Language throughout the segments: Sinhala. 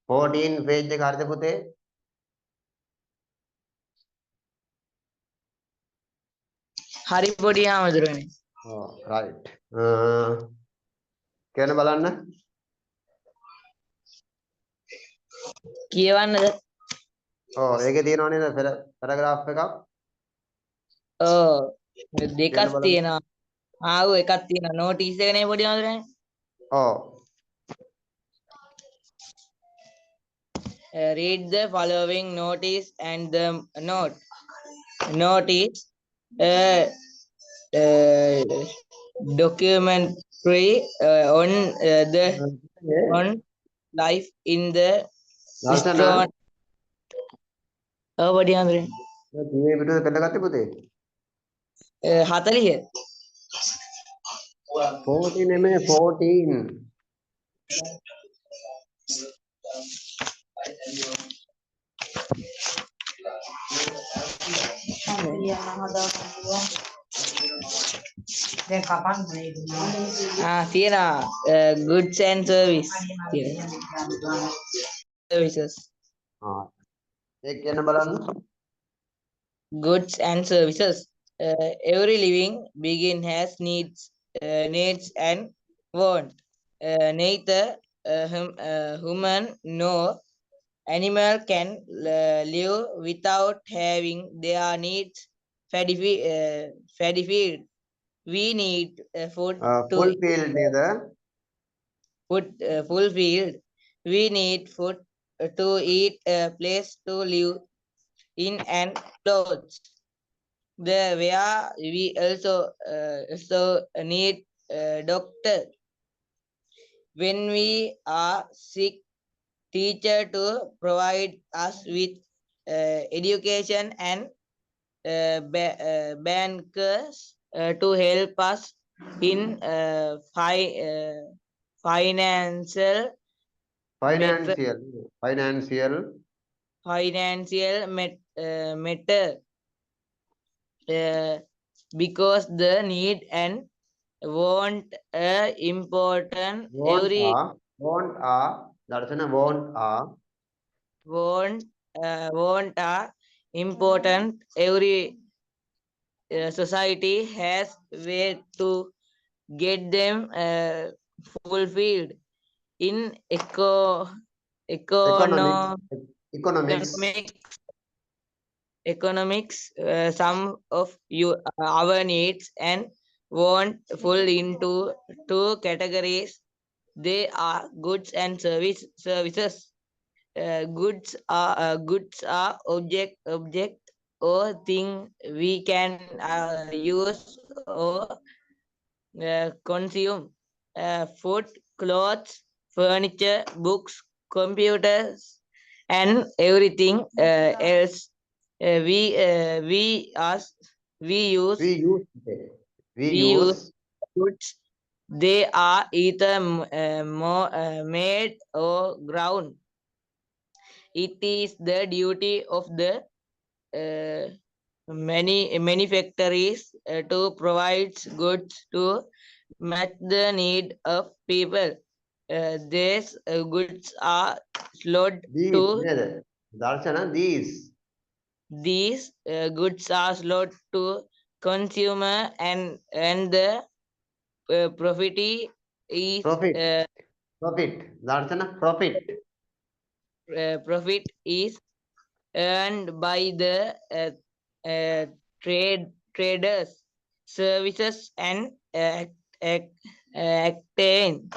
14 page එක හරිද පුතේ? හරි පොඩි ආමතුරුනේ. ඔව් right. කියන්න බලන්න. කියවන්නද? ඔව් ඒකේ තියෙනව නේද පැරග්‍රාෆ් එකක්? ඔව් දෙකක් කියන්න බලන්න. තියෙනවා. ආව එකක් තියෙනවා. නෝටිස් එක නේ පොඩි ආමතුරුනේ. ඔව්. Read the following notice and the note. Notice documentary on life in the දර්ශන stone. පොඩි ආමතුරුනේ. මේ පිටුවේ පෙළ ගත්තේ පුතේ? 40. 14 නෙමෙයි 14. දැන් කපන්න තියෙනවා goods and service services. ඒක කියන්න බලන්න. Goods and services. Every living being has needs and want. Neither human nor animal can live without having their needs fulfilled. We need food to fulfilled නේද? fulfilled. We need food to eat, a place to live in, and clothes. Where we also need a doctor when we are sick, teacher to provide us with education, and bankers to help us in financial matter. Because the need and want important want are important. Every society has way to get them fulfilled. In economics, some of our needs and want fall into two categories. They are goods and services. Goods are object or thing we can use or consume. Food, clothes, furniture, books, computers, and everything else we use goods. They are either made or ground. It is the duty of the many manufacturers to provide goods to match the need of people. These goods are sold to these goods are sold to consumer, and the profit is profit is earned by the traders. Services and actain.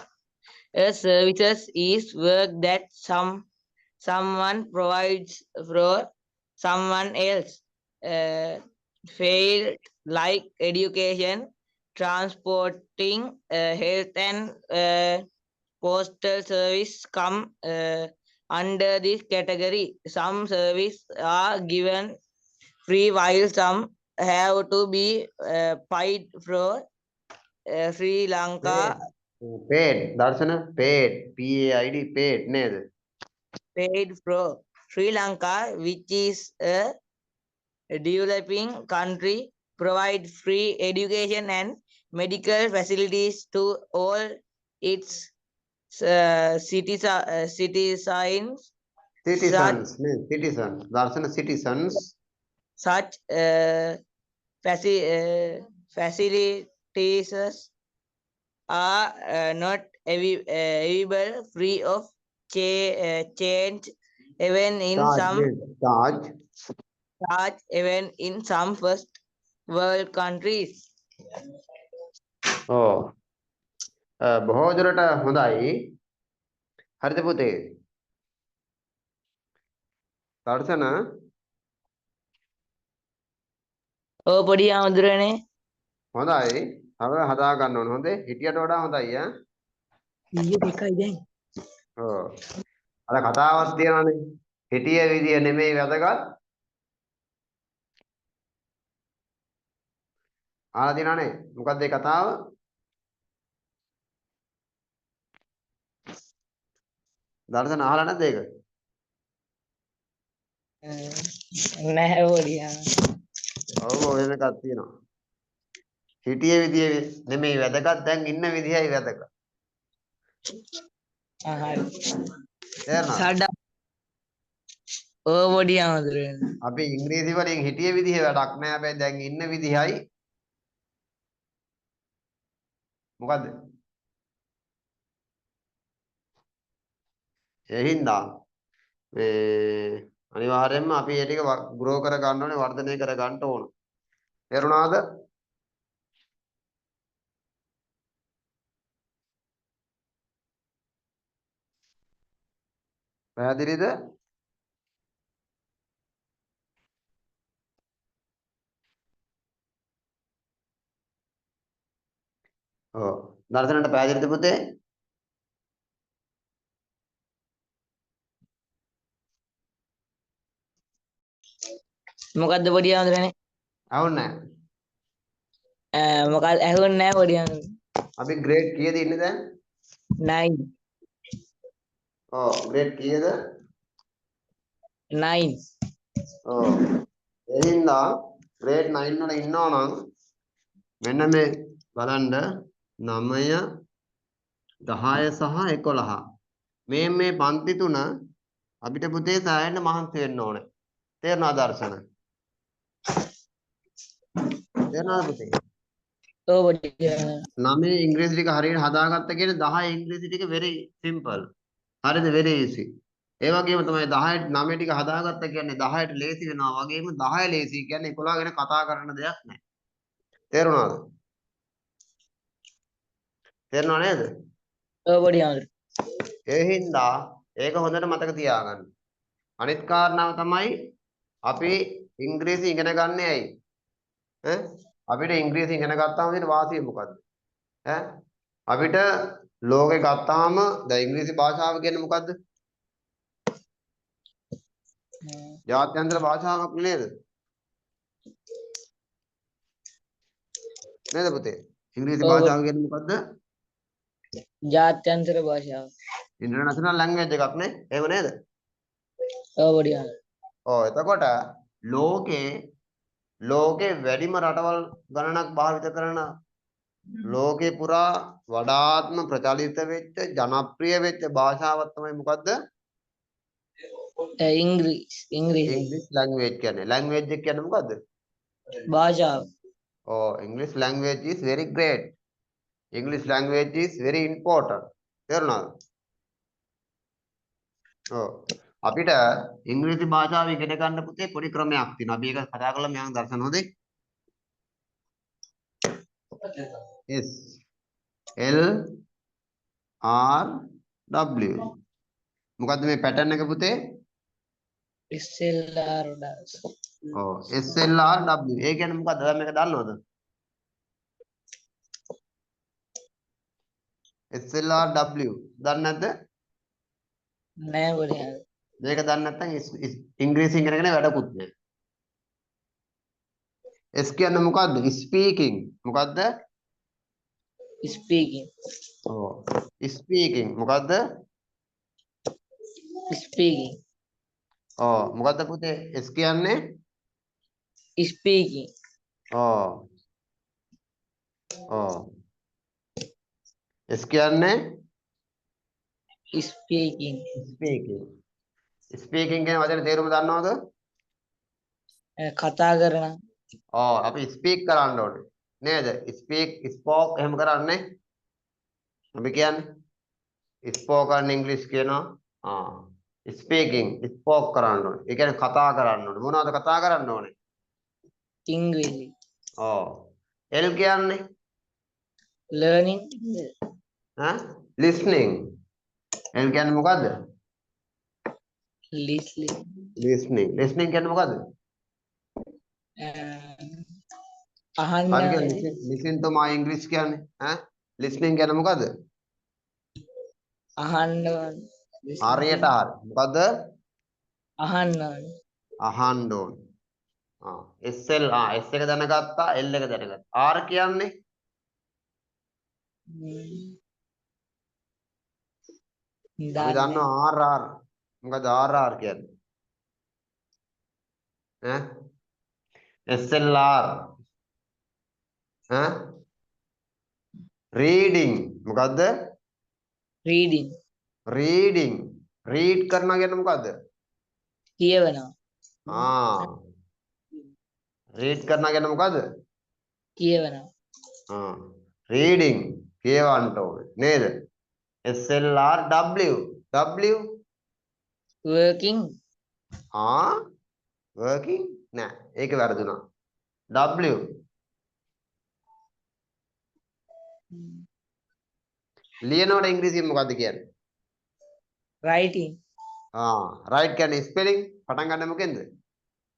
Services is work that someone provides for someone else. Field like education, transporting, health, and postal service come under this category. Some services are given free while some have to be paid for. Sri Lanka paid paid paid for. Sri Lanka, which is a developing country, provide free education and medical facilities to all its citizens, Citizens means citizens. Darsana citizens. such facilities are not available free of change even in Charge some means charge. large even in some first world countries. Oh. බොහෝ දුරට හොඳයි. හරිද පුතේ? දර්ශන ඔව් පොඩි ආමුදුරනේ. හොඳයි. තව හදා ගන්න ඕන. හොඳේ. හිටියට වඩා හොඳයි ඈ. ඊයේ දෙකයි දැන්. ඔව්. අර කතාවක් තියෙනවානේ. හිටිය විදිය නෙමෙයි වැදගත්. ආලා තියෙනවානේ. මොකක්ද ඒ කතාව? දර්ශන අහලා නැද්ද ඒක? නැහැ පොඩි ඔව් ඔය එකක් තියෙනවා. හිටිය විදිය නෙමෙයි වැදගත්. දැන් ඉන්න විදියයි වැදගත්. හරි. තේරුණාද? සඩ ඔව් පොඩි ආමුදුරනේ. අපි ඉංග්‍රීසි වලින් හිටිය විදිහ වැඩක් නෑ. හැබැයි දැන් ඉන්න විදිහයි මොකද්ද? ඒ හින්දා මේ අනිවාර්යයෙන්ම අපි ඒ ටික ග්‍රෝ කර ගන්න ඕනේ, වර්ධනය කර ගන්න ඕන. තේරුණාද? පැහැදිලිද? ඔව්. දර්ශනට පැහැදිලිද පුතේ? මොකද්ද පොඩි ආමුදුරනේ? අවුන්නේ නැහැ. මොකක්ද ඇහුන්නේ නැහැ පොඩි ආමුදුරනේ. අපි ග්‍රේඩ් කීයද ඉන්නේ දැන්? 9 ඔව් ග්‍රේඩ් කීයද? 9 ඔව්. ඒ හින්දා ග්‍රේඩ් 9 වල ඉන්නවා නම් මෙන්න මේ බලන්න 9 10 සහ 11 මේ පන්ති තුන අපිට පුතේ සෑහෙන්න මහන්සි වෙන්න ඕනේ. තේරුණාද දර්ශන? තේරුණාද පුතේ? ඔව් පොඩි ආමුදුරනේ. 9 ඉංග්‍රීසි ටික හරියට හදාගත්ත කියන්නේ 10 ඉංග්‍රීසි ටික very simple. හරිද? very easy. ඒ වගේම තමයි 10 9 ටික හදාගත්ත කියන්නේ 10ට ලේසි වෙනවා වගේම 10 ලේසි කියන්නේ 11 ගැන කතා කරන්න දෙයක් නැහැ. තේරුණාද? තේරුණා නේද? ඔව් පොඩි ආමුදුරනේ. ඒ හින්දා ඒක හොඳට මතක තියාගන්න. අනිත් කාරණාව තමයි අපි ඉංග්‍රීසි ඉගෙන ගන්න ඇයි? ඈ අපිට ඉංග්‍රීසි ඉගෙන ගත්තාම තියෙන වාසිය මොකද්ද? ඈ අපිට ලෝකේ ගත්තාම දැන් ඉංග්‍රීසි භාෂාව කියන්නේ මොකද්ද? ජාත්‍යන්තර භාෂාවක් නේද? නේද පුතේ? ඉංග්‍රීසි ඔව් භාෂාව කියන්නේ මොකද්ද? ජාත්‍යන්තර භාෂාව. ඉන්ටර්නැෂනල් ලැන්ග්වේජ් එකක් නේ? එහෙම නේද? ඔව් පොඩි ආමුදුරනේ. ඔව් එතකොට ලෝකේ වැඩිම රටවල් ගණනක් භාවිත කරන ලෝකේ පුරා වඩාත්ම ප්‍රචලිත වෙච්ච ජනප්‍රිය වෙච්ච භාෂාවක් තමයි මොකද්ද? ඉංග්‍රීසි ඉංග්‍රීසි ලැන්ග්වේජ් කියන්නේ. ලැන්ග්වේජ් එක කියන්නේ මොකද්ද? භාෂාව. Oh, English language is very great. English language is very important. තේරුණාද? ඔව්. අපිට ඉංග්‍රීසි භාෂාව ඉගෙන ගන්න පුතේ පොඩි ක්‍රමයක් තියෙනවා. අපි ඒක කතා කරලා මම දර්ශන හොදේ. S L R W. මොකද්ද මේ පැටර්න් එක පුතේ? SLR ඔව් S L R W. ඒ කියන්නේ මොකද්ද? ඔයා මේක දන්නවද? S L R W. දන්නේ නැද්ද? නෑ පොඩි ආමුදුරනේ. මේක දන්නේ නැත්නම් ඉංග්‍රීසි ඉගෙනගෙන වැඩකුත් නැහැ. S කියන්නේ මොකද්ද? ස්පීකින්. මොකද්ද? ස්පීකින්. ඔව්. ස්පීකින්. මොකද්ද? ස්පීකින්. ඔව්. මොකද්ද පුතේ? S කියන්නේ? ස්පීකින්. ඔව්. ඔව්. S කියන්නේ? speaking, speaking. Speaking කියන වචනේ තේරුම දන්නවද? කතා කරන, ඔව් අපි speak කරන්න ඕනේ. නේද? speak, spoke එහෙම කරන්නේ. අපි කියන්නේ spoken English කියනවා. speaking, spoke කරන්න ඕනේ. ඒ කියන්නේ කතා කරන්න ඕනේ. මොනවද කතා කරන්න ඕනේ? ඉංග්‍රීසි, ඔව්. L කියන්නේ learning, listening. L කියන්නේ මොකද්ද? listening, listening. listening කියන්නේ මොකද්ද? අහන්න, හරි කියන්නේ listen to my English කියන්නේ listening කියන්නේ මොකද්ද? අහන්න, හරියට හරි. මොකද්ද? අහන්න, අහන්න ඕනේ. SL S එක දැනගත්තා L එක දැනගත්තා. R කියන්නේ අපි දන්නවා RR. මොකද RR කියන්නේ? SLR. reading. මොකද්ද? reading, reading. read කරනවා කියන්නේ මොකද්ද? කියවනවා, read කරනවා කියන්නේ මොකද්ද? කියවනවා, reading කියවන්න ඕනේ නේද? SLR W. W working, working නෑ ඒක වැරදුනා. W ලියනකොට ඉංග්‍රීසියෙන් මොකද්ද කියන්නේ? writing, right කියන්නේ spelling පටන් ගන්න මොකෙන්ද?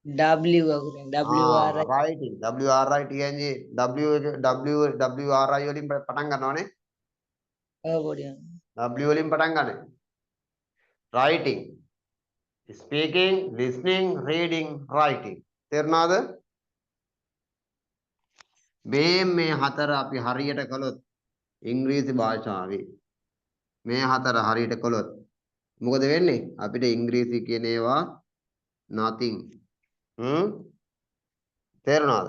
W අකුරෙන්, WR, writing WRI කියන්නේ WRI වලින් පටන් ගන්නවනේ. පොඩි W වලින් පටන් ගන්න. writing, speaking, listening, reading, writing. තේරුණාද? මේ හතර අපි හරියට කළොත් ඉංග්‍රීසි භාෂාවේ මේ හතර හරියට කළොත් මොකද වෙන්නේ? අපිට ඉංග්‍රීසි කියන ඒවා nothing. තේරුණාද?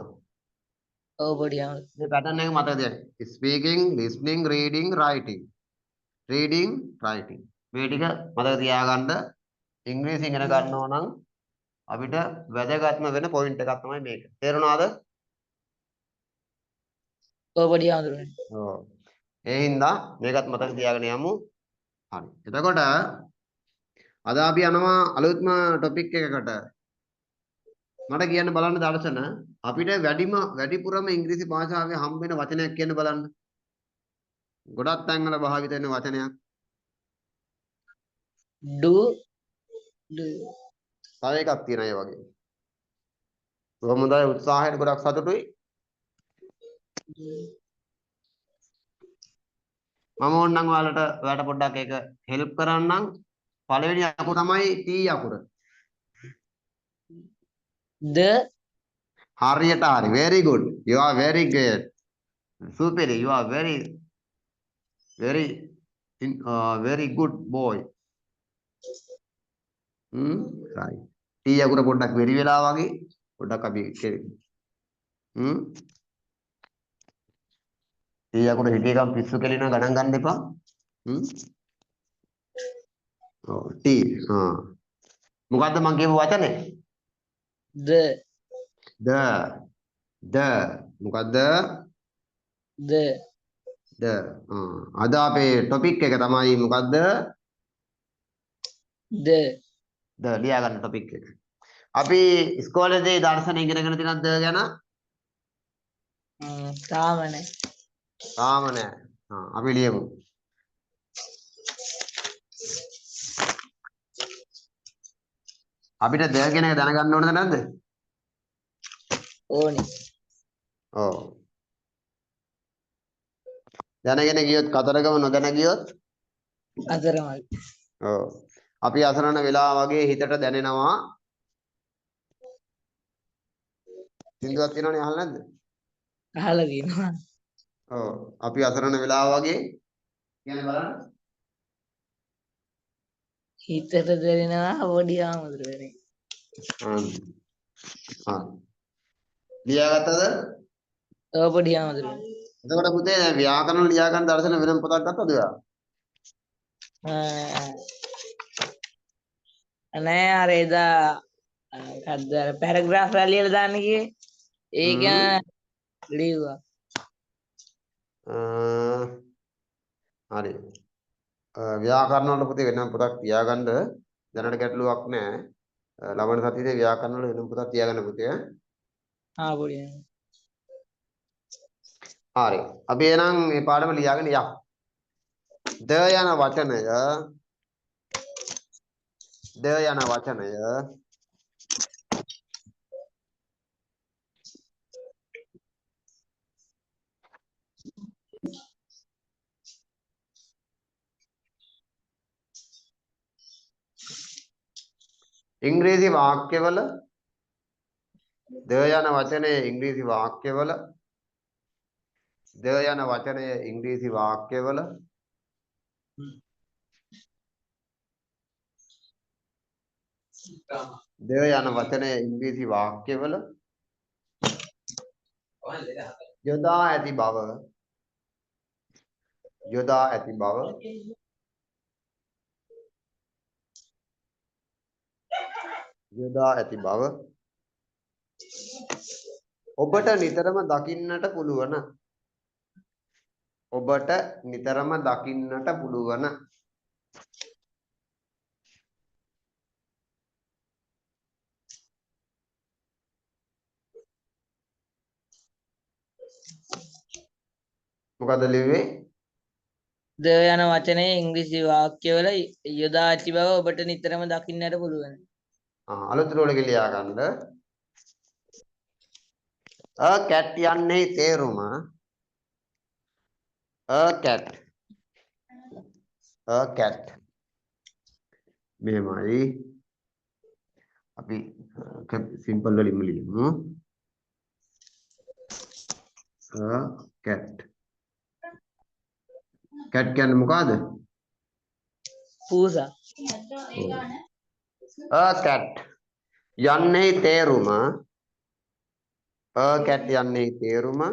ඔව් පොඩි මේ පැටර්න් එක මතක තියාගන්න. speaking, listening, reading, writing. reading, writing. මේ ටික මතක තියාගන්න. ඉංග්‍රීසි ඉගෙන ගන්නවා නම් අපිට වැදගත්ම වෙන පොයින්ට් එකක් තමයි මේක. තේරුණාද? ඔව් පොඩි ආඳුරනේ. ඔව්. ඒ හින්දා මේකත් මතක තියාගෙන යමු. හරි. එතකොට අද අපි යනවා අලුත්ම ටොපික් එකකට. මට කියන්න බලන්න දර්ශන අපිට වැඩිපුරම ඉංග්‍රීසි භාෂාවේ හම්බ වෙන වචනයක් කියන්න බලන්න. ගොඩක් තැන්වල භාවිත වෙන වචනයක්. do, තව එකක් තියෙනවා ඒ වගේ. කොහොමද හොඳයි උත්සාහයට ගොඩක් සතුටුයි. මම ඕනනම් ඔයාලට පොඩ්ඩක් ඒක හෙල්ප් කරන්නම්. පළවෙනි අකුර තමයි T අකුර. the, හරියට හරි. very good. You are very great. Superi. You are very good boy. right. T අකුර පොඩ්ඩක් වෙරි වෙලා වගේ පොඩ්ඩක් අපි T අකුර හිටියකම් පිස්සු කෙලිනවා ගණන් ගන්න එපා. ඔව් T. මොකද්ද මං කියපු වචනේ? the මොකද්ද? the අද අපේ ටොපික් එක තමයි මොකද්ද? the ලියා ගන්න ටොපික් එක. අපි ඉස්කෝලේදී දර්ශන ඉගෙනගෙන තියෙනවද ගැන? තාම නෑ. අපි ලියමු. අපිට ද කියන එක දැනගන්න ඕනද නැද්ද? ඕනේ. ඔව්. දැනගෙන ගියොත් කතරගම නොදැන ගියොත් අතරමල්. ඔව්. අපි අසරණ වෙලා වගේ හිතට දැනෙනවා. සින්දුවක් තියෙනවනේ අහලා නැද්ද? අහලා තියෙනවා. ඔව්. අපි අසරණ වෙලා වගේ කියන්නේ බලන්න. හිතට දැනෙනවා පොඩි ආමුදුරනේ. ලියාගත්තද? ඔව් පොඩි ආමුදුරනේ. එතකොට පුතේ ව්‍යාකරණ ලියා ගන්න දර්ශන වෙනම පොතක් ගත්තද ඔයා? නෑ අර එදා පැරග්‍රාෆ් රැලියල දාන්න කියේ ඒක ලිව්වා. හරි. ව්‍යාකරණ වල පුතේ වෙනම පොතක් තියාගන්න දැනට ගැටලුවක් නැහැ. ලබන සතියේ ව්‍යාකරණ වල වෙනම පොතක් තියාගන්න පුතේ. පොඩි. හරි. අපි එහෙනම් මේ පාඩම ලියාගෙන යමු. ද යන වචනය ඉංග්‍රීසි වාක්‍යවල ද යන වචනය ඉංග්‍රීසි වාක්‍යවල ද යන වචනය ඉංග්‍රීසි වාක්‍යවල ද යන වචනය ඉංග්‍රීසි වාක්‍යවල යොදා ඇති බව ඔබට නිතරම දකින්නට පුළුවන්. මොකද ලිව්වේ? ද යන වචනය ඉංග්‍රීසි වාක්‍යවල යොදා ඇති බව ඔබට නිතරම දකින්නට පුළුවන්. අලුත් රෝලක ලියා ගන්න. a cat යන්නේ තේරුම a cat මෙහෙමයි. අපි සිම්පල් වලින්ම ලියමු. a cat කියන්නේ මොකද්ද? පූසා. a cat යන්නේ තේරුම the cat යන්නේ තේරුමට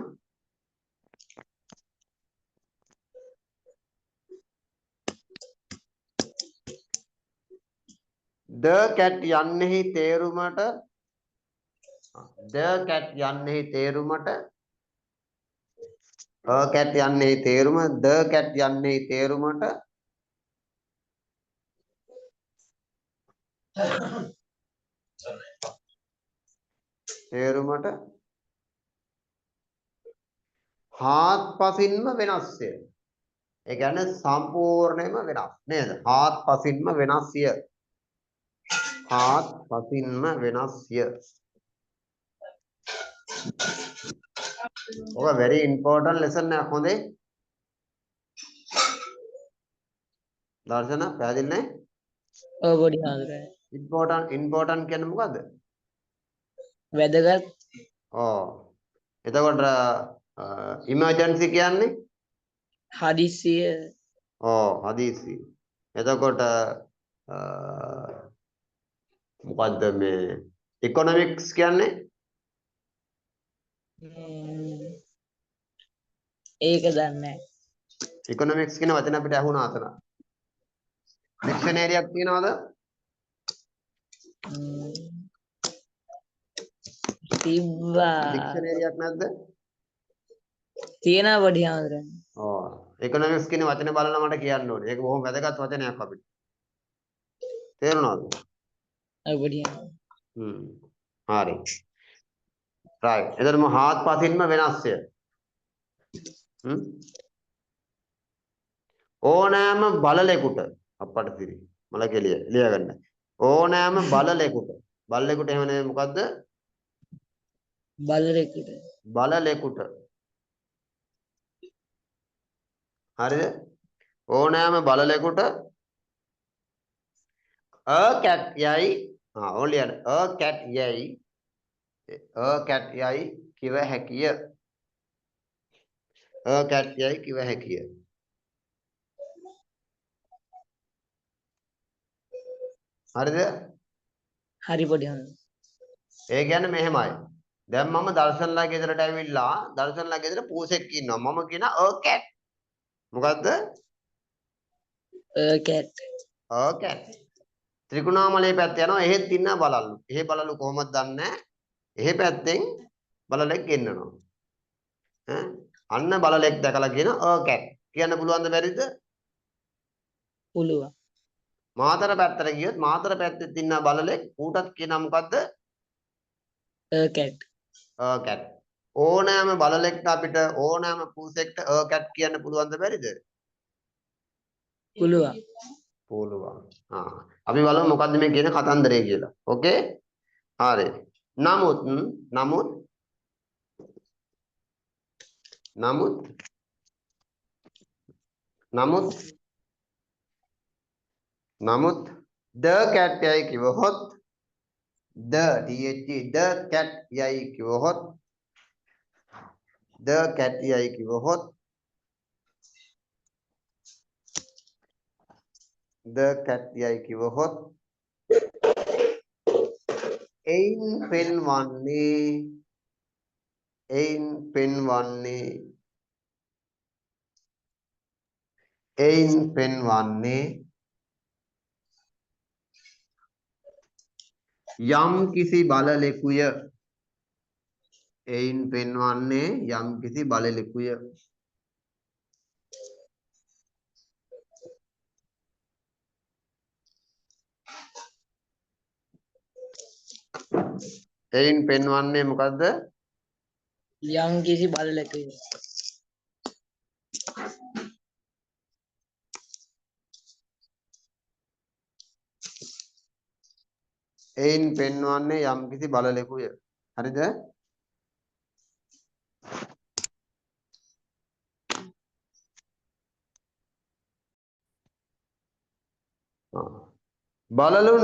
a cat යන්නේ තේරුම the cat යන්නේ තේරුමට හාත්පසින්ම වෙනස්ය. ඒ කියන්නේ සම්පූර්ණයෙන්ම වෙනස් නේද? හාත්පසින්ම වෙනස්ය. ඔක very important lesson එකක් හොඳේ. දර්ශන පැහැදිලි නේ? ඔව් පොඩි හාමුදුරනේ. important කියන්නේ මොකද්ද? වැදගත්. එතකොට emergency කියන්නේ හදිස්සිය. හදිස්සි. එතකොට මොකද්ද මේ economics කියන්නේ? ඒක දන්නේ නැහැ. economics කියන වචන අපිට ඇහුණා අතන. dictionary එකක් තියනවද? තිබ්බා. dictionary එකක් නැද්ද? තියෙනවා පොඩි හාමුදුරනේ. economics කියන වචනේ බලලා මට කියන්න ඕනේ. ඒක බොහොම වැදගත් වචනයක් අපිට. තේරුණාද? ඔව් පොඩි හාමුදුරනේ. හරි. right. එතනම හාත්පසින්ම වෙනස්ය. ඕනෑම බලලෙකුට අපට තිරි මල කෙලිය ලියා ගන්න. ඕනෑම බලලෙකුට එහෙම නෙමෙයි මොකද්ද? බලලෙකුට. හරිද? ඕනෑම බලලෙකුට a cat යයි only a cat යයි කිව හැකිය. හරිද? හරි පොඩි හාමුදුරනේ. ඒ කියන්නේ මෙහෙමයි. දැන් මම දර්ශනලා ගෙදරට ඇවිල්ලා දර්ශනලා ගෙදර පූසෙක් ඉන්නවා. මම කියන a cat. මොකද්ද? cat. cat. ත්‍රිකුණාමලයේ පැත්ත යනවා එහෙත් ඉන්න බලලු. එහෙ බලලු කොහොමද දන්නේ? එහෙ පැත්තෙන් බලලෙක් ගෙන්නනවා. ඈ අන්න බලලෙක් දැකලා කියන cat කියන්න පුළුවන්ද බැරිද? පුළුවන්. මාතර පැත්තට ගියොත් මාතර පැත්තේ ඉන්න බලලෙක් ඌටත් කියනවා මොකද්ද? cat. cat. ඕනෑම බලලෙක්ට අපිට ඕනෑම පුරුෂෙක්ට cat කියන්න පුළුවන්ද බැරිද? පුළුවන්. පුළුවන්. අපි බලමු මොකද්ද මේ කියන කතන්දරය කියලා. ඕකේ? හරි. නමුත් the cat යයි කිව්වොත් the cat යයි කිව්වොත් the cat යයි කිව්වොත් the cat යයි කිව්වොත් එයින් පෙන්වන්නේ යම් කිසි බලලෙකුය. එයින් පෙන්වන්නේ යම් කිසි බලලෙකුය. එයින් පෙන්වන්නේ මොකද්ද? යම් කිසි බලලෙකුය. එයින් පෙන්වන්නේ යම් කිසි බලලෙකුය. හරිද? බලලුන්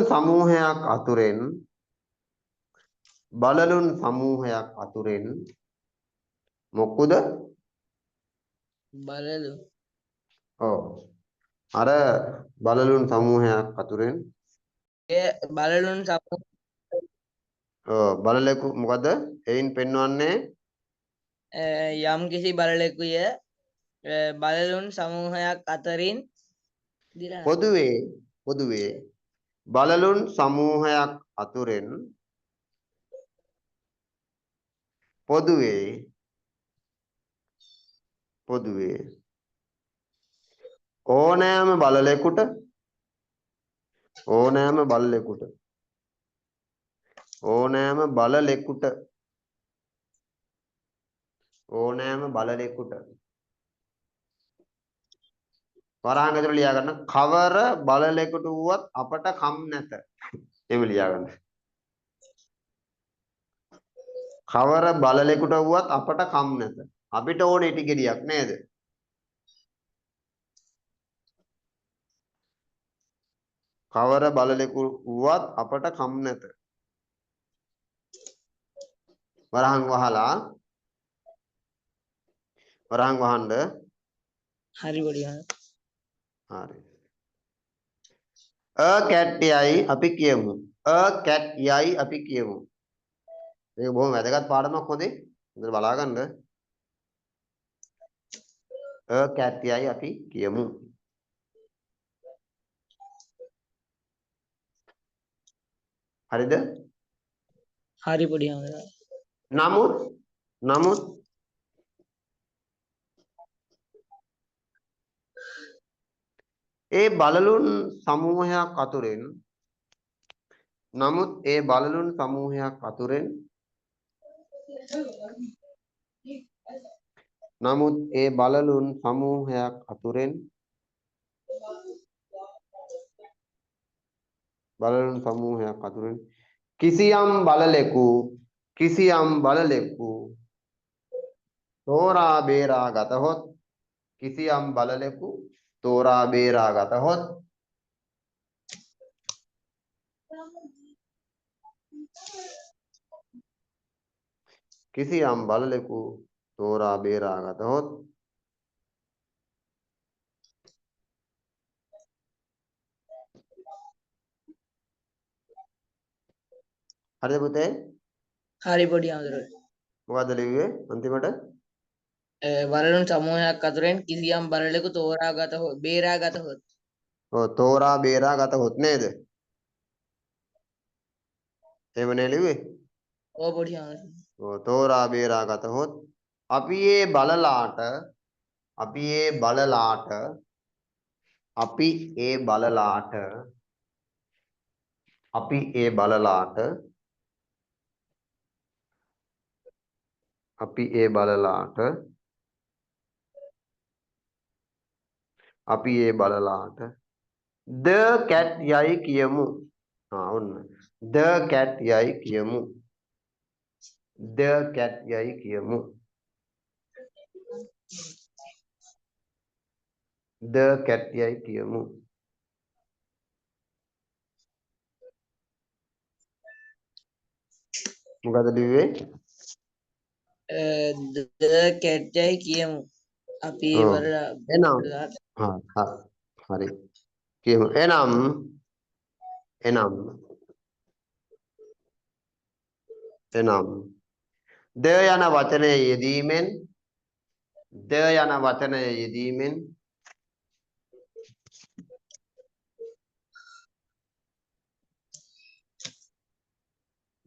සමූහයක් අතුරෙන් මොකුද? බලලු. ඔව්. අර බලලුන් සමූහයක් අතුරෙන් බලලුන් සමූහ බලලෙකු මොකද? එයින් පෙන්වන්නේ යම් කිසි බලලෙකුය බලලුන් සමූහයක් අතරින් පොදුවේ බලලුන් සමූහයක් අතුරෙන් පොදුවේ ඕනෑම බලලෙකුට වරහන් ඇතුළේ ලියා ගන්න කවර බලලෙකුට වුවත් අපට කම් නැත. එහෙම ලියා ගන්න. කවර බලලෙකුට වුවත් අපට කම් නැත. අපිට ඕනේ ඉටි ගෙඩියක් නේද? කවර බලලෙකු වුවත් අපට කම් නැත. වරහන් වහන්න. හරි පොඩි හරි. cat යයි අපි කියමු. cat යයි අපි කියමු. මේක බොහොම වැදගත් පාඩමක් හොඳේ. හොඳට බලා ගන්න. cat යයි අපි කියමු. හරිද? හරි පොඩි නමුත් ඒ බලලුන් සමූහයක් අතුරෙන් කිසියම් බලලෙකු තෝරා බේරා ගතහොත් කිසියම් බලලෙකු තෝරා බේරා ගතහොත් හරිද පුතේ? හරි පොඩි මොකද්ද ලිව්වේ අන්තිමට? බලලුන් සමූහයක් අතුරෙන් කිසියම් බලලෙකු තෝරාගත හොත් බේරාගත හොත් ඔව් තෝරා බේරා ගතහොත් නේද? එහෙම නේ ලිව්වේ. ඔව් පොඩි හාමුදුරුවනේ. ඔව් තෝරා බේරා ගතහොත් අපි ඒ බලලාට අපි ඒ බලලාට අපි ඒ බලලාට අපි ඒ බලලාට අපි ඒ බලලාට අපි ඒ බලලාට the cat යයි කියමු. ඔන්න the cat යයි කියමු. the cat යයි කියමු. the cat යයි කියමු. මොකද ලිව්වේ? the cat යයි කියමු. අපි ඒ ඔව්. එනම් බලලා හරි. කියමු. එනම් ද යන වචනයේ යෙදීමෙන් ද යන වචනයේ යෙදීමෙන්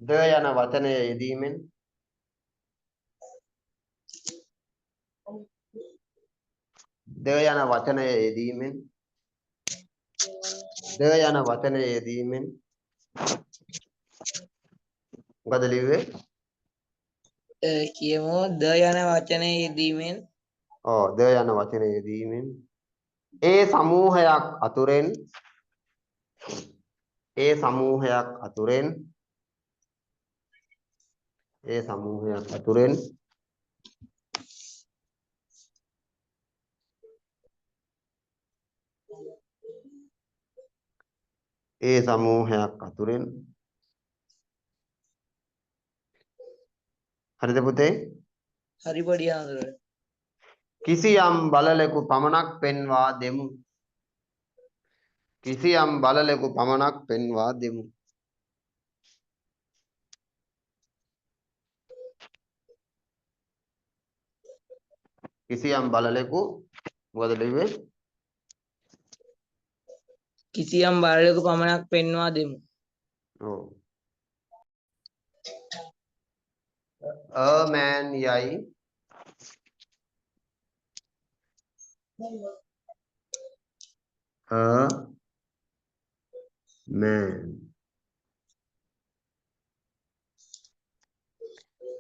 ද යන වචනයේ යෙදීමෙන් ද යන වචනයේ යෙදීමෙන් ද යන වචනයේ යෙදීමෙන් මොකද ලිව්වේ? කියමු ද යන වචනයේ යෙදීමෙන් ද යන වචනයේ යෙදීමෙන් ඒ සමූහයක් අතුරෙන් ඒ සමූහයක් අතුරෙන් ඒ සමූහයක් අතුරෙන් ඒ සමූහයක් අතුරෙන් හරිද පුතේ? හරි පොඩි හාමුදුරුවනේ. කිසියම් බලලෙකු පමණක් පෙන්වා දෙමු. කිසියම් බලලෙකු පමණක් පෙන්වා දෙමු. කිසියම් බලලෙකු මොකද ලිව්වේ? කිසියම් බලලෙකු පමණක් පෙන්වා දෙමු. ඔව්. a man යයි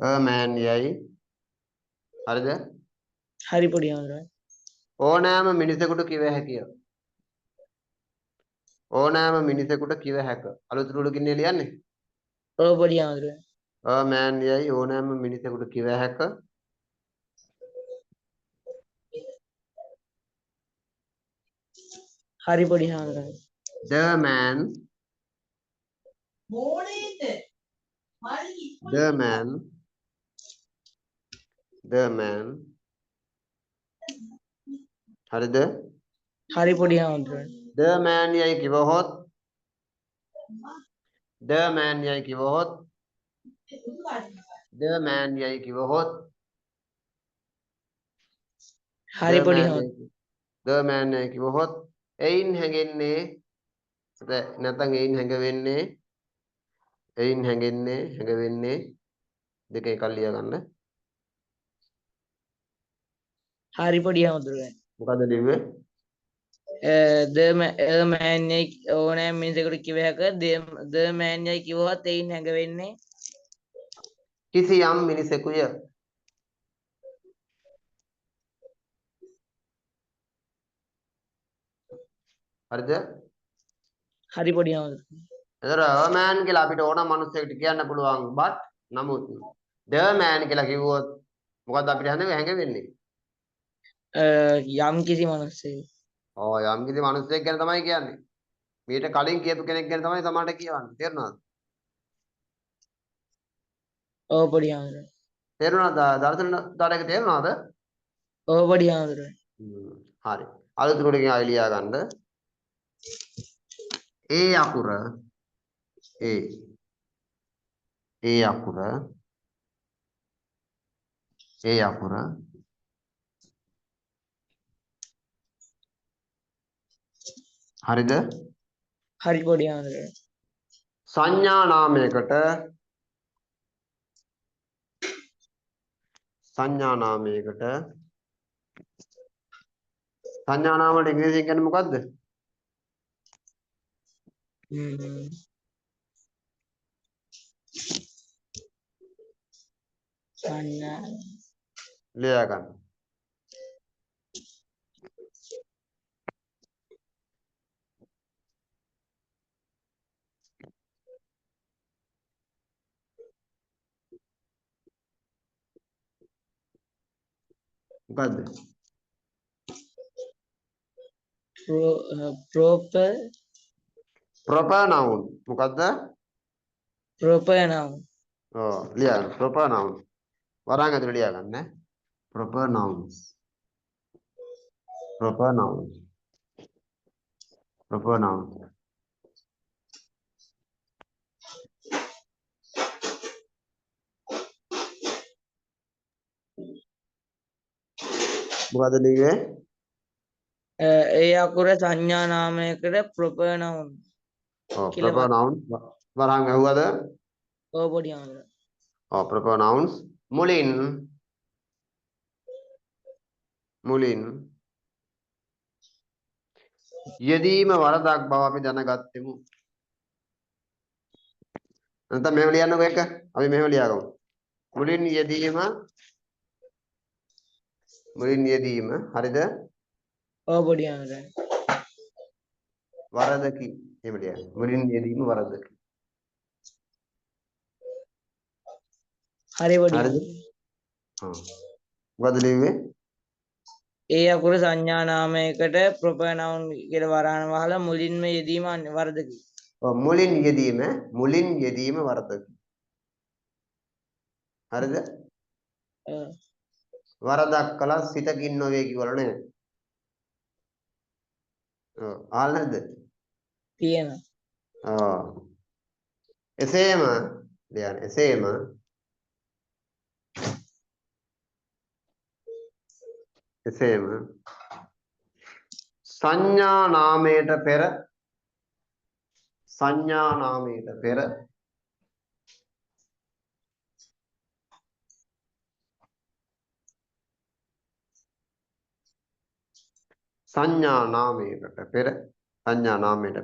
a man යයි හරිද? හරි පොඩි හාමුදුරුවනේ. ඕනෑම මිනිසෙකුට කිව හැකිය. ඕනෑම මිනිසෙකුට කිව හැක. අලුත් රුලකින් ලියන්නේ. ඔව් පොඩි හාමුදුරුවනේ. a man යයි ඕනෑම මිනිසෙකුට කිව හැක. හරි පොඩි හාමුදුරුවනේ. the man හරිද? හරි පොඩි හාමුදුරුවනේ. the man යයි කිවහොත් the man යයි කිවහොත් the man යයි කිවහොත් හරි පොඩි හාමුදුරුවනේ. the man යයි කිවහොත් එයින් හැඟෙන්නේ නැත්නම් එයින් හැඟවෙන්නේ දෙක එකක් ලියා ගන්න. හරි පොඩි හාමුදුරුවනේ. මොකද ලිව්වේ? the man යයි ඕනෑම මිනිසෙකුට කිව හැක. the man යයි කිව්වොත් එයින් හැඟවෙන්නේ කිසියම් මිනිසෙකුය. හරිද? හරි පොඩි හාමුදුරුවනේ. එතකොට a man කියලා අපිට ඕන මිනිසෙකුට කියන්න පුළුවන් but නමුත් the man කියලා කිව්වොත් මොකද්ද අපිට හැඟවෙන්නේ? යම් කිසි මිනිසෙකු. යම් කිසි මිනිසෙක් ගැන තමයි කියන්නේ. මීට කලින් කියපු කෙනෙක් ගැන තමයි සමහරට කියවන්නේ. තේරුණාද? ඔව් පොඩි හාමුදුරුවනේ. තේරුණාද? දර්ශන දායක තේරුණාද? ඔව් පොඩි හාමුදුරුවනේ. හරි. අලුත් රුලකින් ආයෙ ලියා ගන්න. ඒ අකුර හරිද? හරි පොඩි ආන්දරේ. සංඥා නාමයකට සංඥා නාමයකට සංඥා නාමයට ඉංග්‍රීසියෙන් කියන්නේ මොකද්ද? සංඥා ලියා ගන්න. මොකද්ද? proper proper noun. මොකද්ද? proper noun. ඔව් ලියා ගන්න. proper noun. වරහන් ඇතුළේ ලියා ගන්න ඈ. proper nouns. proper nouns. proper nouns. මොකද්ද ලියුවේ? ඒ අකුර සංඥා නාමයකට proper noun ඔව් කියලා proper noun. වරහන් ඇහුවද? ඔව් පොඩි ආන්දරේ. ඔව් proper nouns. මුලින් යෙදීම වරදක් බව අපි දැනගත්තෙමු. නැත්නම් මෙහෙම ලියන්නකෝ එක. අපි මෙහෙම ලියාගමු. මුලින් යෙදීම හරිද? ඔව් පොඩි ආන්දරේ. වරදකි. එහෙම ලියන්න. මුලින් යෙදීම වරදකි. හරි පොඩි හරිද? ආන්දරේ. මොකද ලියුවේ? ඒ අකුර සංඥා නාමයකට proper noun කියලා වරහන් වහලා මුලින්ම යෙදීම වරදකි. ඔව් මුලින් යෙදීම වරදකි. හරිද? වරදක් කළා සිතකින් නොවේ කිව්වල නේද? ඔව් ආල් නැද්ද? තියෙනවා. ඔව්. එසේම ලියන්න. එසේම සංඥා නාමයට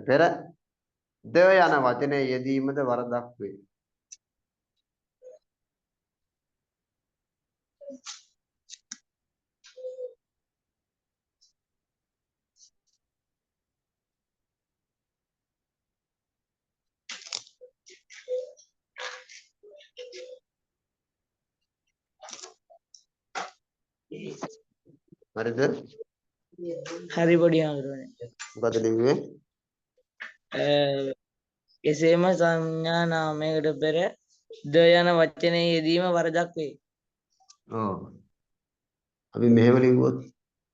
පෙර ද යන වචනයේ යෙදීමද වරදක් වේ. හරිද? හරි පොඩි ආන්දරේ. මොකද ලිව්වේ? එසේම සංඥා නාමයකට පෙර ද යන වචනයේ යෙදීම වරදක් වේ. ඔව්. අපි මෙහෙම ලිව්වොත්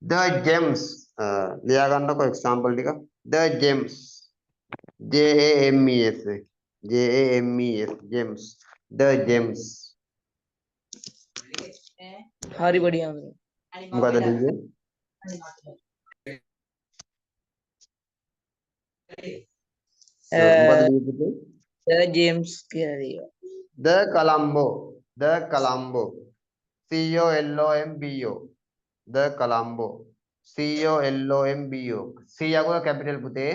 the gems ලියා ගන්නකො එක්සැම්පල් ටික. the gems gems the gems. හරි පොඩි ආන්දරේ. මොකද ලිව්වේ? මොකද ලිව්වේ? the James කියලා ලියනවා. the Colombo COLOMBO the Colombo COLOMBO C අකුර කැපිටල් පුතේ.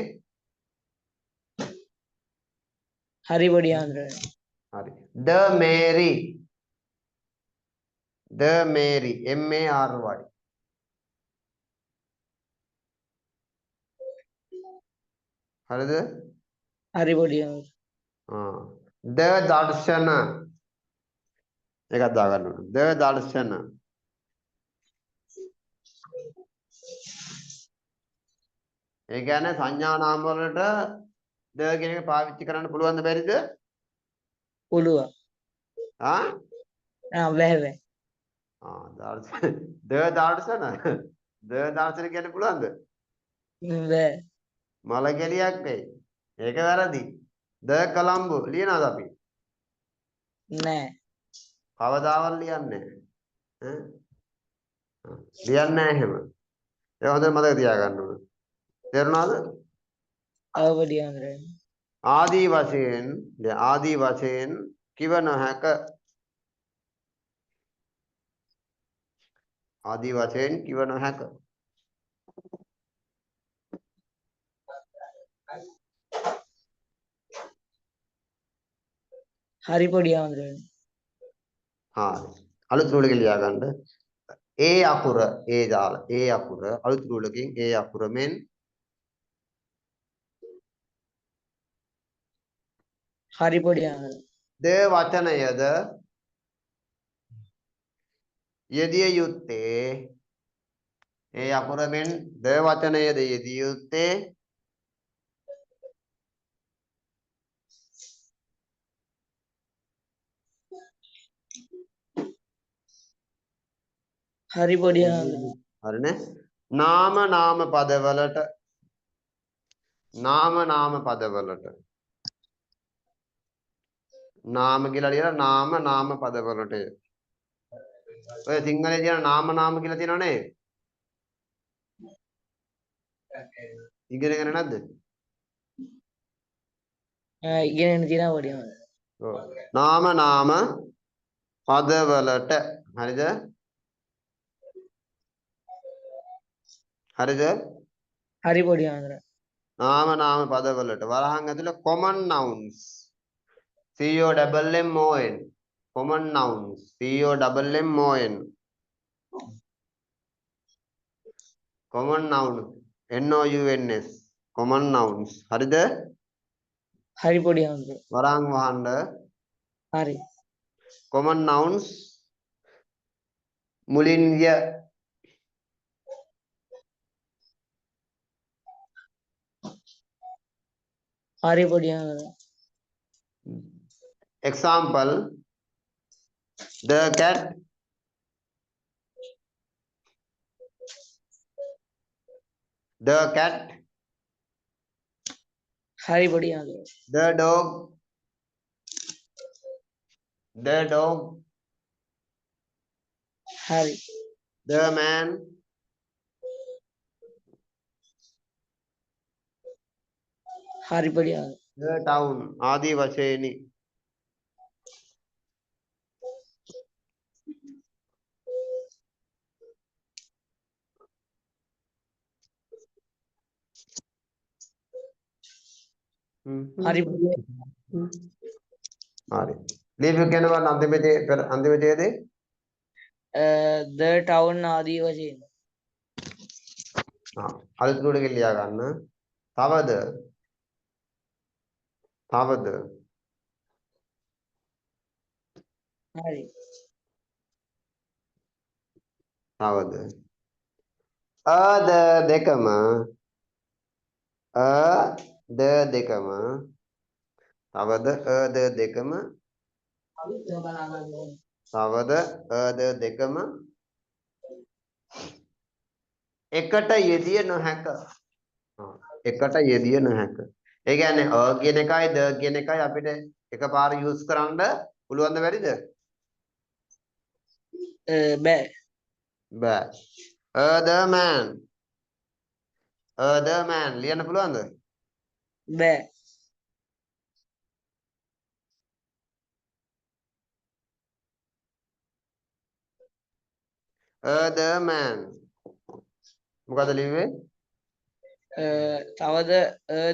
හරි පොඩි ආන්දරේ. හරි. the Mary MARY හරිද? හරි පොඩි ආන්දරේ. the Darshana එකක් දාගන්න ඕන. the Darshana ඒ කියන්නේ සංඥා නාම වලට the කියන එක පාවිච්චි කරන්න පුළුවන්ද බැරිද? පුළුවන්. බැහැ. the Darshana කියන්න පුළුවන්ද? බැහැ. මල ගෙලියක් වෙයි. ඒක වැරදි. the Colombo ලියනවාද අපි? නෑ. කවදාවත් ලියන්නේ නැහැ. ලියන්නේ නැහැ එහෙම. ඒක හොඳට මතක තියාගන්න ඕන. තේරුණාද? අවබෝධය හඳුනගන්න. ආදී වශයෙන් කිව නොහැක. ආදී වශයෙන් කිව නොහැක. හරි පොඩි හඳුනගන්න. හරි. අලුත් රූල් එක ලියා ගන්න. ඒ අකුර ඒ දාලා ඒ අකුර අලුත් රූල් එකකින් ඒ අකුර මෙන් හරි පොඩි හඳුනගන්න. ද වචනයද යෙදිය යුත්තේ ඒ අකුර මෙන් ද වචනයද යෙදිය යුත්තේ හරි පොඩි හඳුනගන්න. හරිනේ. නාම පදවලට නාම පදවලට නාම කියලා ලියලා නාම පදවලට ඔය සිංහලේ තියෙන නාම කියලා තියෙනව නේද? ඉගෙනගෙන නැද්ද? ඉගෙනගෙන තියෙනවා පොඩි හඳුනගන්න. ඔව්. නාම පදවලට හරිද? හරිද? හරි පොඩි හඳුනගන්න. නාම පදවලට වරහන් ඇතුළේ common nouns COMMON common nouns COMMON common noun NOUNS common nouns හරිද? හරි පොඩි හඳුනගන්න. වරහන් වහන්න හරි. common nouns මුලින් ය හරි පොඩි හඳුනගන්න. example the cat හරි පොඩි හඳුනගන්න. the dog හරි. the man හරි පොඩි හඳුනගන්න. the town ආදී වශයෙනි. හරි පොඩි. හරි. ලියපු කෙනවා අන්තිමේදී ද ටවුන් ආදී වශයෙන්. අලුත් රූල් එකේ ලියා ගන්න. තවද හරි. ද දෙකම තවද ද දෙකම එකට යෙදිය නොහැක. එකට යෙදිය නොහැක. ඒ කියන්නේ කියන එකයි ද කියන එකයි අපිට එකපාර යූස් කරන්න පුළුවන්ද බැරිද? බෑ. බෑ. the man ලියන්න පුළුවන්ද? බෑ. the man මොකද ලිව්වේ? තවද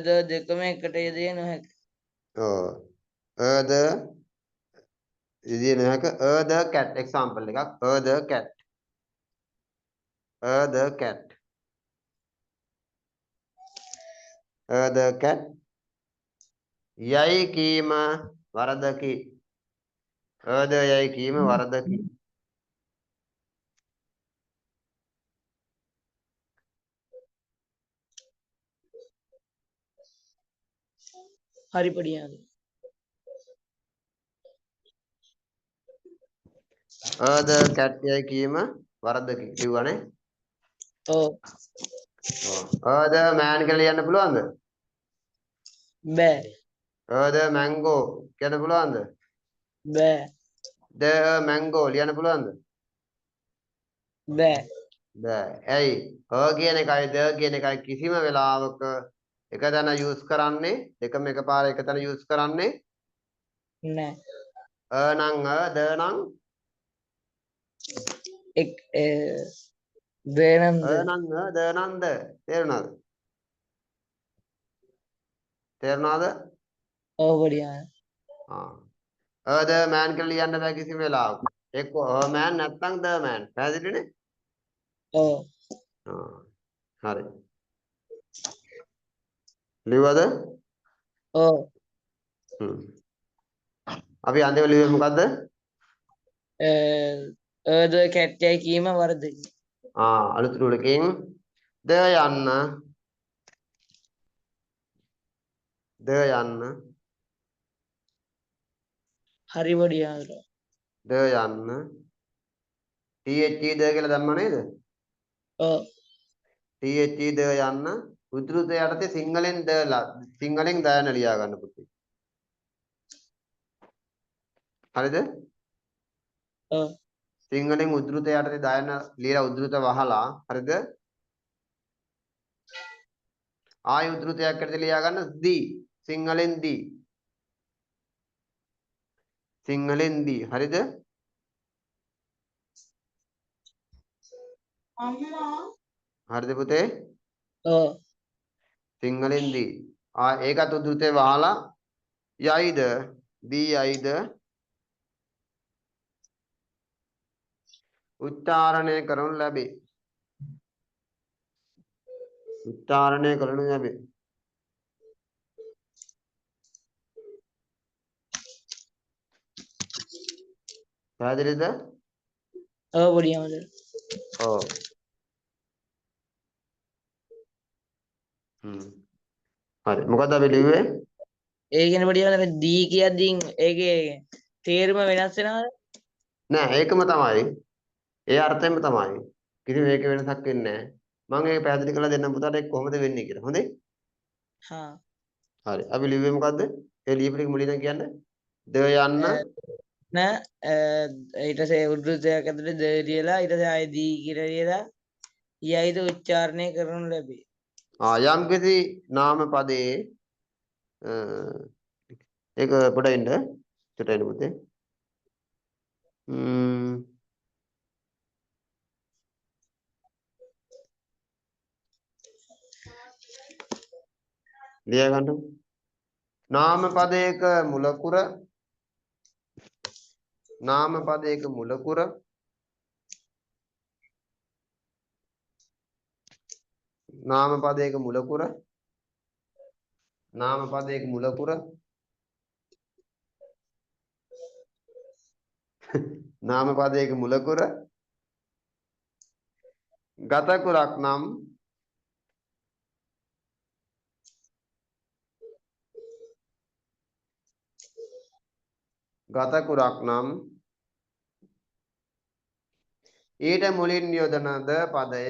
ද දෙකම එකට යෙදිය නොහැක. ඔව්. the යෙදිය නොහැක. the cat example එකක්. the cat යයි කීම වරදකි. යයි කීම වරදකි. හරි පොඩි හඳුනගන්න. the cat යයි කීම වරදකි කිව්වනේ. ඔව්. the man කියලා ලියන්න පුළුවන්ද? බෑ. the mango කියන්න පුළුවන්ද? බෑ. the mango ලියන්න පුළුවන්ද? බෑ. බෑ. ඇයි? කියන එකයි the කියන එකයි කිසිම වෙලාවක එක තැන යූස් කරන්නේ දෙකම එකපාර එක තැන යූස් කරන්නේ නෑ. නං ද නං එක් දේනන්ද නං ද නන්ද තේරුණාද? තේරුණාද? ඔව් පොඩියා. ද මෑන් කියලා ලියන්න බෑ කිසි වෙලාවක. එක්ක මෑන් නැත්නම් ද මෑන්. පැහැදිලිනේ? ඔව්. හරි. ලිව්වද? ඔව්. අපි අන්තිම ලිව්වේ මොකද්ද? ද කැට්ටයි කීම වරදකි. අලුත් රූල් එකකින් ද යන්න හරි පොඩියා. ද යන්න THE ද කියලා දැම්ම නේද? ඔව්. THE ද යන්න උද්ෘත යටතේ සිංහලෙන් සිංහලෙන් දයන ලියා ගන්න පුතේ. හරිද? ඔව්. සිංහලෙන් උද්ෘත යටතේ දයන ලියලා උද්ෘත වහලා හරිද? ආය උද්ෘතයක් යටතේ ලියා ගන්න දී සිංහලෙන් දී. සිංහලෙන් දී හරිද? අම්මා. හරිද පුතේ? ඔව්. සිංහලෙන් දී. ඒකත් උද්ෘතේ වහලා යයිද දී යයිද උච්චාරණය කරනු ලැබේ. උච්චාරණය කරනු ලැබේ. පැහැදිලිද? ඔව් පොඩියා. ඔව්. හරි. මොකද්ද අපි ලිව්වේ? ඒ කියන්නේ පොඩියා දී කියද්දී ඒකේ තේරුම වෙනස් වෙනවද? නෑ ඒකම තමයි. ඒ අර්ථයෙන්ම තමයි. කිසි මේක වෙනසක් වෙන්නේ නෑ. මම ඒක පැහැදිලි කරලා දෙන්නම් පුතාට ඒක කොහොමද වෙන්නේ කියලා. හොඳේ? හා. හරි. අපි ලිව්වේ මොකද්ද? ඒ ලියපු ටික මුලින්ම කියන්න. ද යන්න ඊට පස්සේ උද්ෘතයක් ඇතුලේ ද කියලා ඊට පස්සේ ආයෙ දී කියලා ලියලා යයිද උච්චාරණය කරනු ලැබේ. යම්කිසි නාම පදයේ ඒක පොඩ ඉන්න චුට්ට ඉන්න පුතේ. ලියා ගන්න. නාම පදයක මුලකුර නාම පදයක මුලකුර නාම පදයක මුලකුර නාම පදයක මුලකුර නාම පදයක මුලකුර ගත කුරක් නම් ගත කුරක් නම් ඊට මුලින් යොදන ද පදය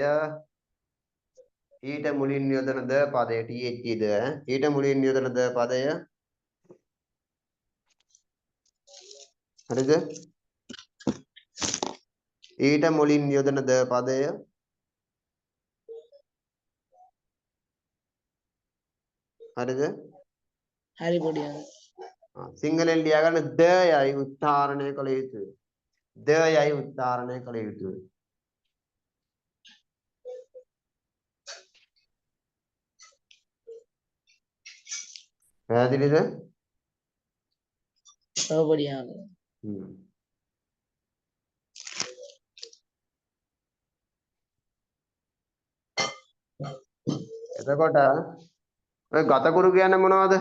ඊට මුලින් යොදන ද පදය THE ද ඊට මුලින් යොදන ද පදය හරිද? ඊට මුලින් යොදන ද පදය හරිද? හරි පොඩියා. සිංහලෙන් ලියා ගන්න ද යයි උච්චාරණය කළ යුතුයි. ද යයි උච්චාරණය කළ යුතුයි. පැහැදිලිද? ඔව් පොඩියා. එතකොට ඔය ගතකුරු කියන්නේ මොනවද?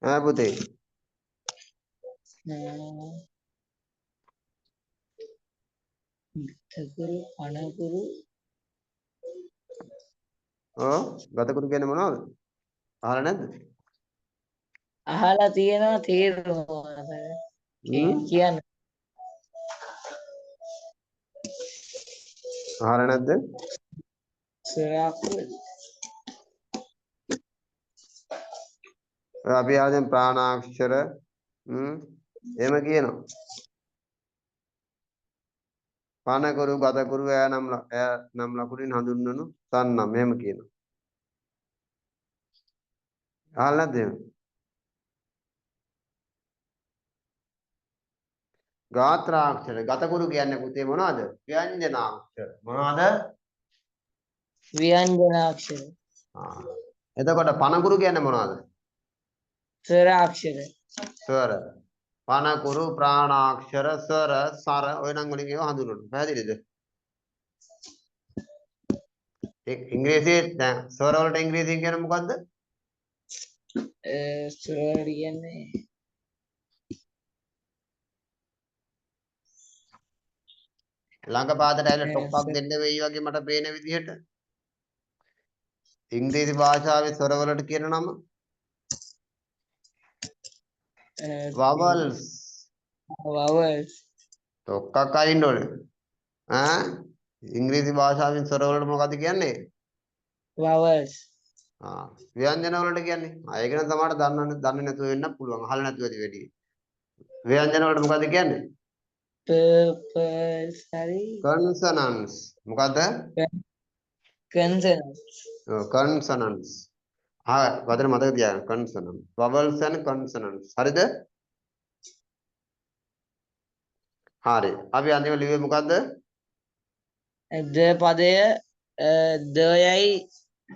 ඈ පුතේ. ගතකුරු අනකුරු ගතකුරු කියන්නේ මොනවද? අහලා නැද්ද? අහලා තියෙනවා තේරුම කියන්න. අහලා නැද්ද? අපි ආදෙන් ප්‍රාණාක්ෂර එහෙම කියනවා. පනකුරු ගතකුරු ඈ නම් ලකුණින් හඳුන්වනු සන්නම් එහෙම කියනවා. අහලා නැද්ද එහෙම? ගාත්‍රාක්ෂර ගතකුරු කියන්නේ පුතේ මොනවද? ව්‍යංජනාක්ෂර. මොනවද? ව්‍යංජනාක්ෂර. එතකොට පනකුරු කියන්නේ මොනවද? ස්වරාක්ෂර. ස්වර. පනකුරු ප්‍රාණාක්ෂර ස්වර සර ඔය නම් වලින් ඒවා හඳුන්වනවා. පැහැදිලිද? ඉංග්‍රීසියේ දැන් ස්වර වලට ඉංග්‍රීසියෙන් කියන්නේ මොකද්ද? ස්වර කියන්නේ ළඟ පාදට ඇවිල්ලා ටොක්ක්ක් දෙන්න වෙයි වගේ මට පේන විදිහට. ඉංග්‍රීසි භාෂාවේ ස්වර වලට කියන නම vowels. vowels. ටොක්ක්ක් අයින්න ඕනේ. ඈ ඉංග්‍රීසි භාෂාවෙන් ස්වර වලට මොකද්ද කියන්නේ? vowels. ව්‍යංජන වලට කියන්නේ. ඒක නම් තමයි දන්නේ නැතුව වෙන්න පුළුවන්. අහලා නැතුව ඇති වැඩි. ව්‍යංජන වලට මොකද්ද කියන්නේ? consonants. මොකද්ද? consonants. consonants. වදන මතක තියාගන්න consonants. vowels and consonants. හරිද? හරි. අපි අන්තිම ලිව්වේ මොකද්ද? ද පදය ද යයි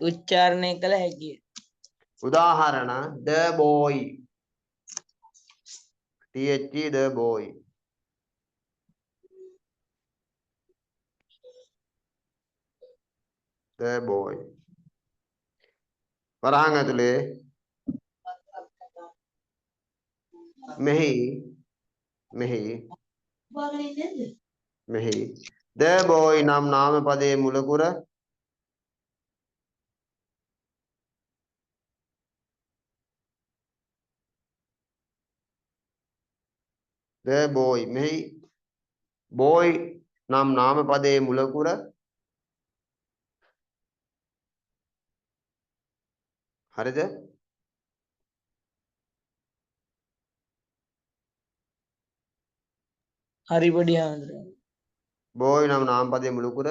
උච්චාරණය කළ හැකිය. උදාහරණ the boy. the boy. the boy. වරහන් ඇතුලේ මෙහි the boy නම් නාම පදයේ මුලකුර the boy මෙහි boy නම් නාම පදයේ මුලකුර හරිද? හරි පොඩි හාමුදුරුවෝ. boy නම් නාම පදයේ මුලකුර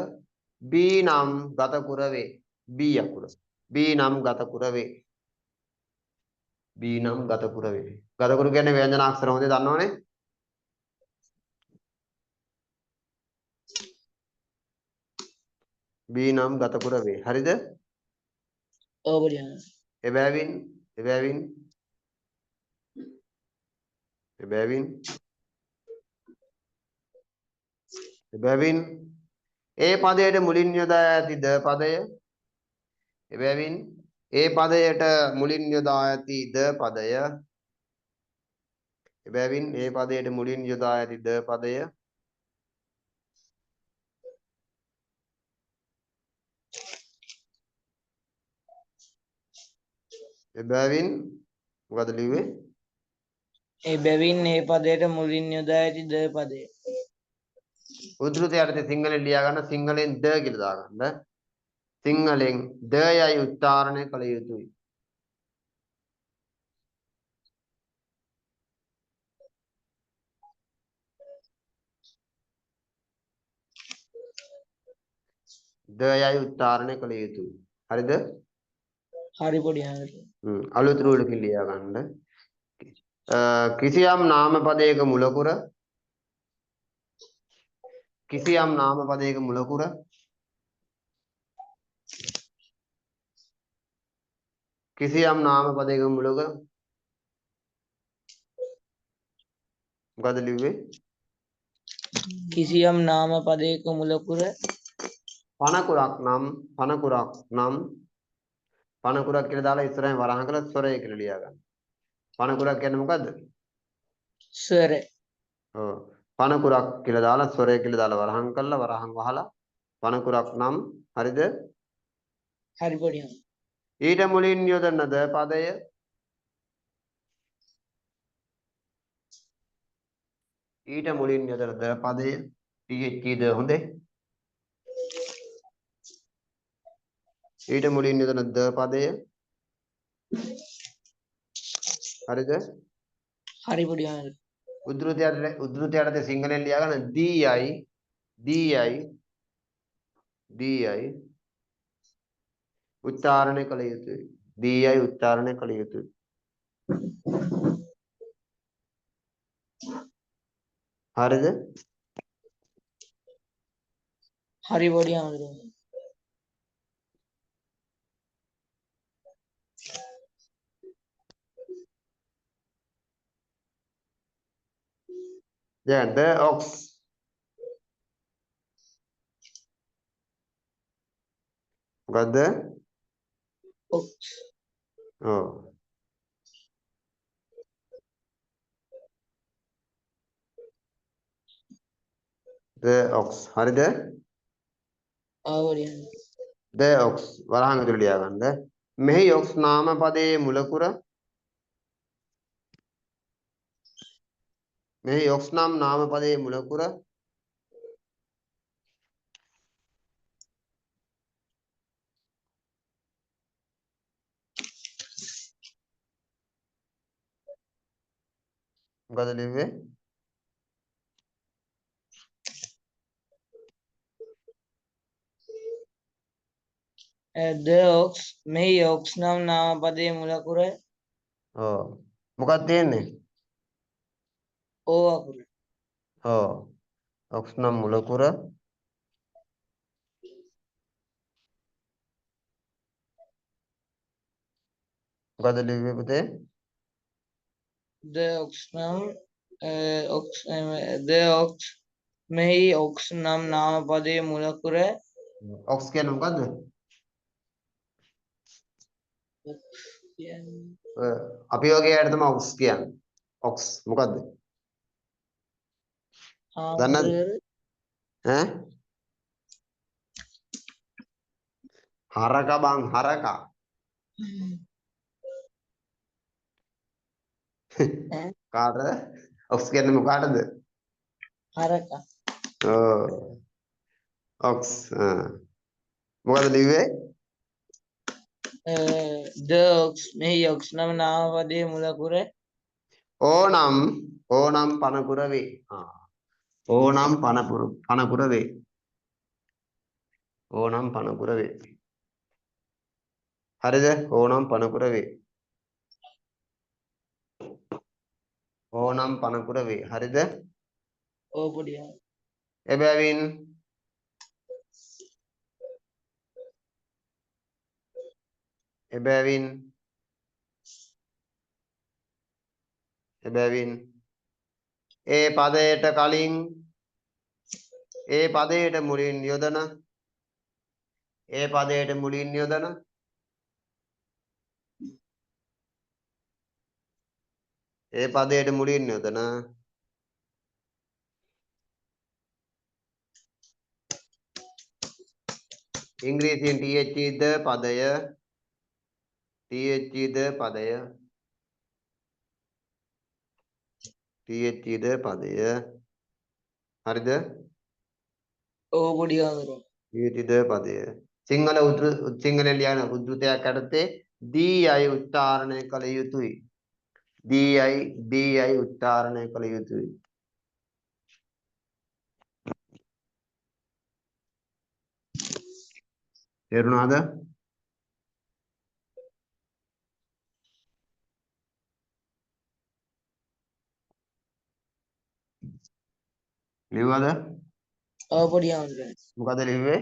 b නම් ගතකුර වේ. b අකුර. b නම් ගතකුර වේ. b නම් ගතකුර වේ. ගතකුර කියන්නේ ව්‍යංජන අක්ෂර හොඳේ දන්නවනේ. b නම් ගතකුර වේ. හරිද? ඔව් පොඩි හාමුදුරුවෝ. එබැවින් ඒ පදයට මුලින් යොදා ඇති ද පදය එබැවින් ඒ පදයට මුලින් යොදා ඇති ද පදය එබැවින් ඒ පදයට මුලින් යොදා ඇති ද පදය එබැවින් මොකද ලිව්වේ? එබැවින් ඒ පදයට මුලින් යොදා ඇති ද පදය. උද්ෘත යටතේ සිංහලෙන් ලියා ගන්න. සිංහලෙන් ද කියලා දාගන්න. සිංහලෙන් ද යයි උච්චාරණය කළ යුතුයි. ද යයි උච්චාරණය කළ යුතුයි. හරිද? හරි පොඩි හාමුදුරුවෝ. අලුත් රූල් එකකින් ලියා ගන්න. කිසියම් නාම පදයක මුලකුර කිසියම් නාම පදයක මුලකුර කිසියම් නාම පදයක මුලකුර මොකද ලිව්වේ? කිසියම් නාම පදයක මුලකුර පනකුරක් කියලා දාලා ඉස්සරහින් වරහන් කළා ස්වරය කියලා ලියා ගන්න. පනකුරක් කියන්නේ මොකද්ද? ස්වර. ඔව්. පනකුරක් කියලා දාලා ස්වරය කියලා දාලා වරහන් කළා වරහන් වහලා පනකුරක් නම් හරිද? හරි පොඩි හාමුදුරුවෝ. ඊට මුලින් යොදන ද පදය ඊට මුලින් යොදන ද පදය th හොඳේ. ඊට මුලින් යොදන ද පදය හරිද? හරි පොඩි හාමුදුරුවෝ. උද්ෘතයට සිංහලෙන් ලියා ගන්න දී යයි DI උච්චාරණය කළ යුතුයි. DI උච්චාරණය කළ යුතුයි. හරිද? හරි පොඩි හාමුදුරුවෝ. Yeah, the ox. මොකද්ද? ඔක්ස්. ඔව්. The ox. හරිද? ආ පොඩි හාමුදුරුවෝ. The ox. වරහන් ඇතුළේ ලියා ගන්න. මෙහි ox නාම පදයේ මුලකුර මෙහි ox නම් නාම පදයේ මුලකුර මොකද ලිව්වේ? The ox මෙහි ox නම් නාම පදයේ මුලකුර ඔව්. මොකක්ද තියෙන්නේ? ඕ අකුර. ඔව්. ox නම් මුලකුර මොකද ලිව්වේ පුතේ? The ox නම් the ox මෙහි ox නම් නාම පදයේ මුලකුර ox කියන්නේ මොකද්ද? අපි වගේ අයට තමයි ox කියන්නේ. ox මොකද්ද? දන්නවද? ඈ? හරකා බං හරකා. කාටද? ox කියන්නේ මොකාටද? හරකා. ඔව්. ox. මොකද ලිව්වේ? The ox මෙහි ox නම් නාම පදයේ මුලකුර ඕනම් පනපුර වේ. ඕනම් පනපුර වේ. ඕනම් පනපුර වේ. හරිද? ඕනම් පනපුර වේ. ඕනම් පනපුර වේ. හරිද? ඕ පොඩි හාමුදුරුවෝ. එබැවින් ඒ පදයට කලින් ඒ පදයට මුලින් යොදන ඒ පදයට මුලින් යොදන ඒ පදයට මුලින් යොදන ඉංග්‍රීසියෙන් TH ද පදය TH ද පදය TH ද පදය හරිද? ඕ පොඩි හාමුදුරුවෝ. TH ද පදය සිංහලෙන් ලියන උද්ෘතයක් යටතේ DI උච්චාරණය කළ යුතුයි. DI උච්චාරණය කළ යුතුයි. තේරුණාද? ලිව්වද? ඕ පොඩි හාමුදුරුවෝ. මොකද ලිව්වේ?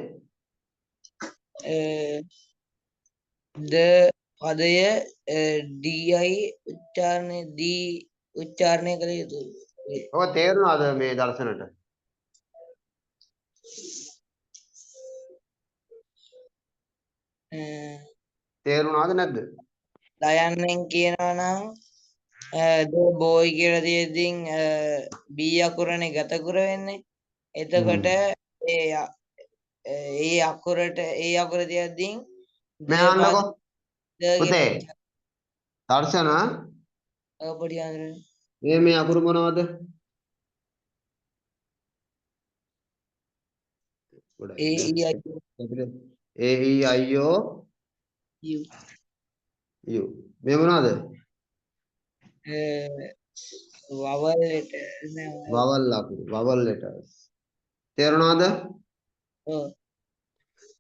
the පදය di උච්චාරණය කළ යුතුයි. ඔක තේරුණාද මේ දර්ශනට? තේරුණාද නැද්ද? දයන්නෙන් කියනවා නම් the boy කියලා තියෙද්දින් b අකුරනේ ගතකුර වෙන්නේ. එතකොට ඒ අකුර තියද්දින් මේ අහන්නකෝ පුතේ දර්ශන පොඩි හාමුදුරුවෝ. මේ අකුරු මොනවද? U මේ මොනවද? vowel letter vowel අකුරු vowel letters තේරුණාද? ඔව්.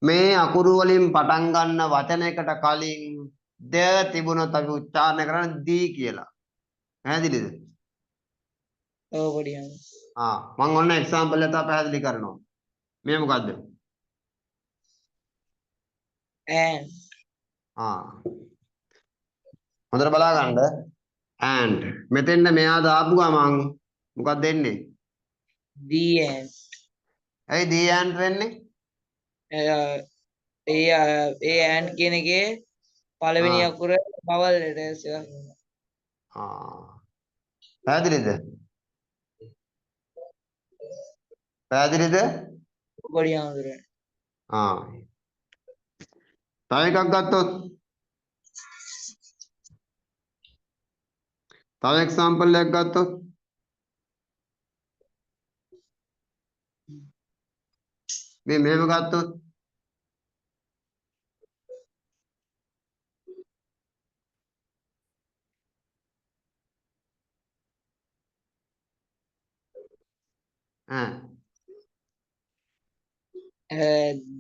මේ අකුරු වලින් පටන් ගන්න වචනයකට කලින් ද තිබුණොත් අපි උච්චාරණය කරන්නේ දී කියලා. පැහැදිලිද? ඔව් පොඩි හාමුදුරුවෝ. මම ඔන්න එක්සැම්පල් එකක් පැහැදිලි කරනවා. මේ මොකද්ද? and හොඳට බලා ගන්න. and මෙතෙන්ද මෙයා දාපු ගමන් මොකක්ද දෙන්නේ? the and ඇයි දී and වෙන්නේ? ඒ and කියන එකේ පළවෙනි අකුර vowel letters එකක්. පැහැදිලිද? පැහැදිලිද? පොඩි හාමුදුරුවෝ. තව එකක් ගත්තොත් තව එක්සැම්පල් එකක් ගත්තොත් මේ මෙහෙම ගත්තොත්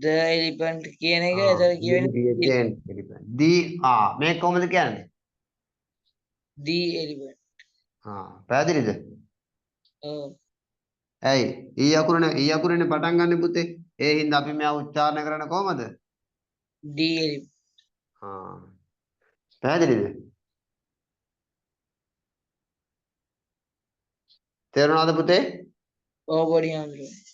the elephant කියන එක එතන කියවෙන්නේ මේක කොහොමද කියන්නේ? the elephant. පැහැදිලිද? ඔව්. ඇයි ඊ අකුරනේ පටන් ගන්න පුතේ. ඒ හින්දා අපි මෙයා උච්චාරණය කරන කොහමද? the elephant. පැහැදිලිද? තේරුණාද පුතේ? ඔව් පොඩි හාමුදුරුවෝ.